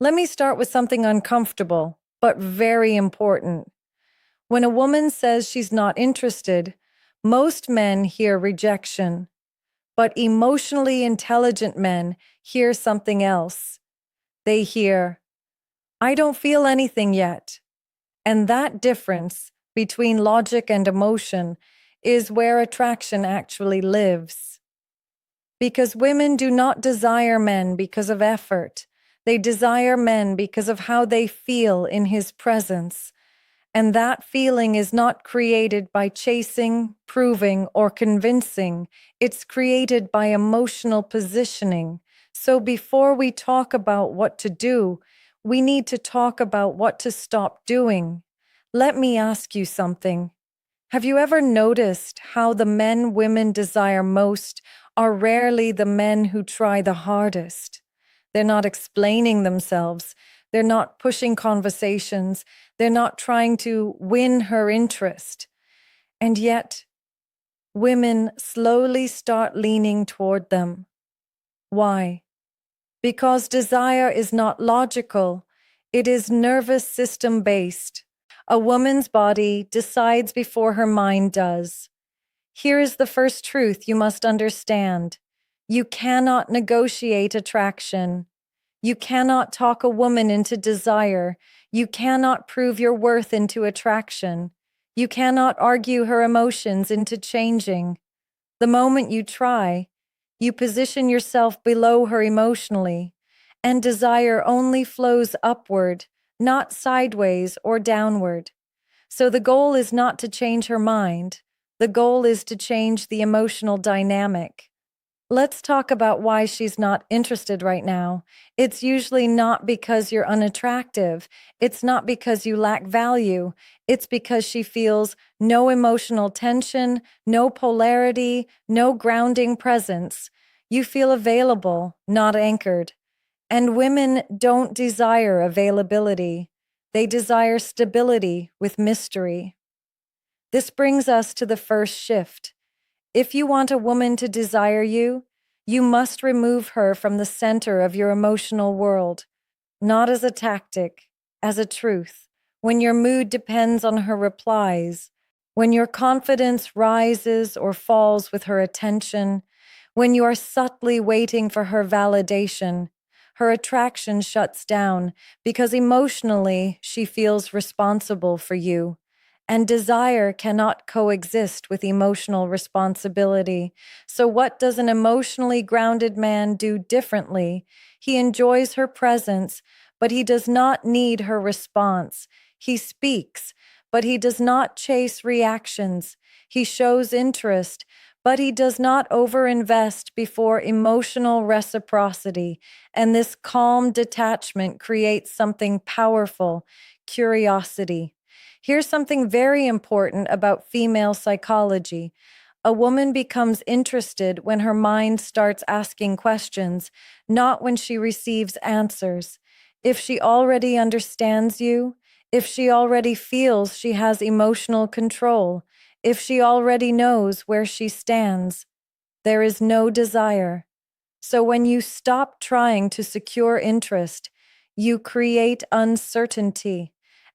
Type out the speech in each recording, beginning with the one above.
Let me start with something uncomfortable, but very important. When a woman says she's not interested, most men hear rejection, but emotionally intelligent men hear something else. They hear, I don't feel anything yet. And that difference between logic and emotion is where attraction actually lives. Because women do not desire men because of effort. They desire men because of how they feel in his presence. And that feeling is not created by chasing, proving, or convincing. It's created by emotional positioning. So before we talk about what to do, we need to talk about what to stop doing. Let me ask you something. Have you ever noticed how the men women desire most are rarely the men who try the hardest? They're not explaining themselves. They're not pushing conversations. They're not trying to win her interest. And yet, women slowly start leaning toward them. Why? Because desire is not logical. It is nervous system based. A woman's body decides before her mind does. Here is the first truth you must understand. You cannot negotiate attraction. You cannot talk a woman into desire. You cannot prove your worth into attraction. You cannot argue her emotions into changing. The moment you try, you position yourself below her emotionally, and desire only flows upward, not sideways or downward. So the goal is not to change her mind. The goal is to change the emotional dynamic. Let's talk about why she's not interested right now. It's usually not because you're unattractive. It's not because you lack value. It's because she feels no emotional tension, no polarity, no grounding presence. You feel available, not anchored. And women don't desire availability. They desire stability with mystery. This brings us to the first shift. If you want a woman to desire you, you must remove her from the center of your emotional world, not as a tactic, as a truth. When your mood depends on her replies, when your confidence rises or falls with her attention, when you are subtly waiting for her validation, her attraction shuts down because emotionally she feels responsible for you. And desire cannot coexist with emotional responsibility. So, what does an emotionally grounded man do differently? He enjoys her presence, but he does not need her response. He speaks, but he does not chase reactions. He shows interest, but he does not overinvest before emotional reciprocity. And this calm detachment creates something powerful: curiosity. Here's something very important about female psychology. A woman becomes interested when her mind starts asking questions, not when she receives answers. If she already understands you, if she already feels she has emotional control, if she already knows where she stands, there is no desire. So when you stop trying to secure interest, you create uncertainty,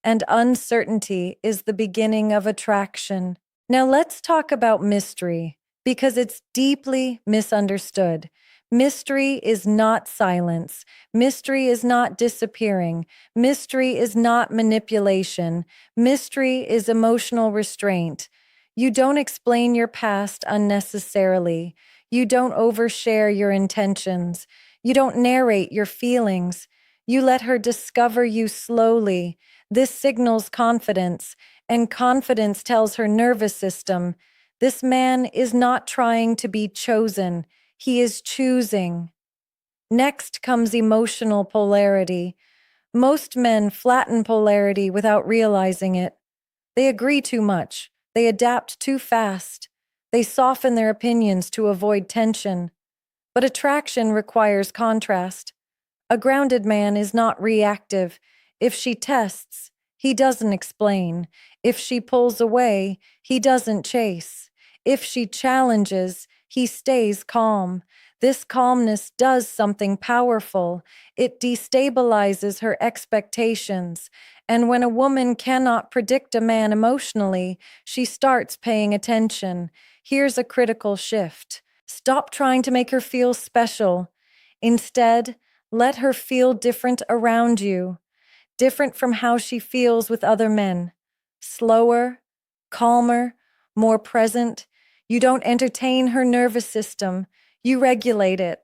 and uncertainty is the beginning of attraction. Now let's talk about mystery, because it's deeply misunderstood. Mystery is not silence. Mystery is not disappearing. Mystery is not manipulation. Mystery is emotional restraint. You don't explain your past unnecessarily. You don't overshare your intentions. You don't narrate your feelings. You let her discover you slowly. This signals confidence, and confidence tells her nervous system, this man is not trying to be chosen. He is choosing. Next comes emotional polarity. Most men flatten polarity without realizing it. They agree too much. They adapt too fast. They soften their opinions to avoid tension. But attraction requires contrast. A grounded man is not reactive. If she tests, he doesn't explain. If she pulls away, he doesn't chase. If she challenges, he stays calm. This calmness does something powerful. It destabilizes her expectations. And when a woman cannot predict a man emotionally, she starts paying attention. Here's a critical shift. Stop trying to make her feel special. Instead, let her feel different around you, different from how she feels with other men. Slower, calmer, more present. You don't entertain her nervous system, you regulate it.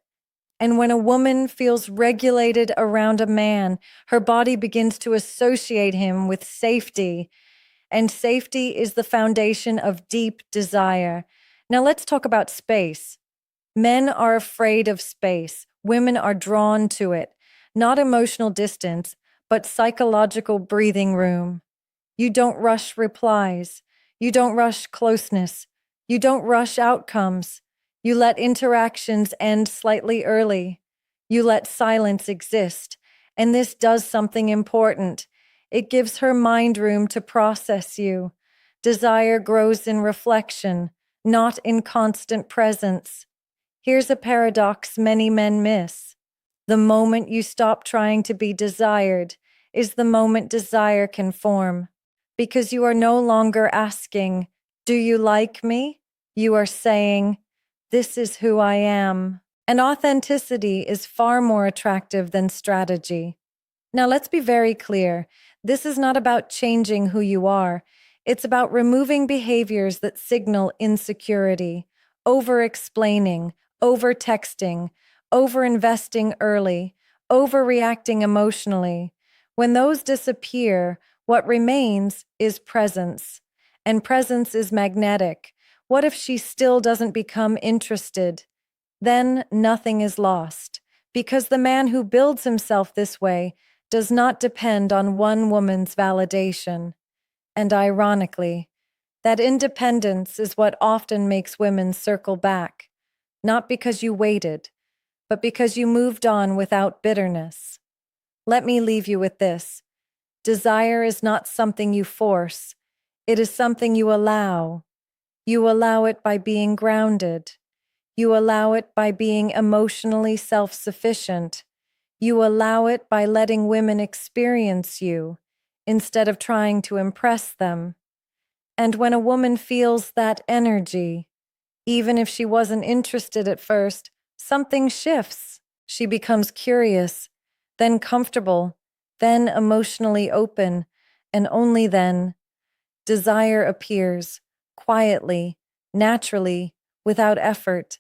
And when a woman feels regulated around a man, her body begins to associate him with safety. And safety is the foundation of deep desire. Now let's talk about space. Men are afraid of space. Women are drawn to it. Not emotional distance, but psychological breathing room. You don't rush replies. You don't rush closeness. You don't rush outcomes. You let interactions end slightly early. You let silence exist. And this does something important. It gives her mind room to process you. Desire grows in reflection, not in constant presence. Here's a paradox many men miss. The moment you stop trying to be desired is the moment desire can form. Because you are no longer asking, "Do you like me?" You are saying, "This is who I am." And authenticity is far more attractive than strategy. Now, let's be very clear. This is not about changing who you are. It's about removing behaviors that signal insecurity, over-explaining, over-texting, over-investing early, overreacting emotionally. When those disappear, what remains is presence. And presence is magnetic. What if she still doesn't become interested? Then nothing is lost, because the man who builds himself this way does not depend on one woman's validation. And ironically, that independence is what often makes women circle back, not because you waited, but because you moved on without bitterness. Let me leave you with this. Desire is not something you force. It is something you allow. You allow it by being grounded. You allow it by being emotionally self-sufficient. You allow it by letting women experience you instead of trying to impress them. And when a woman feels that energy, even if she wasn't interested at first, something shifts. She becomes curious, then comfortable, then emotionally open, and only then desire appears, quietly, naturally, without effort.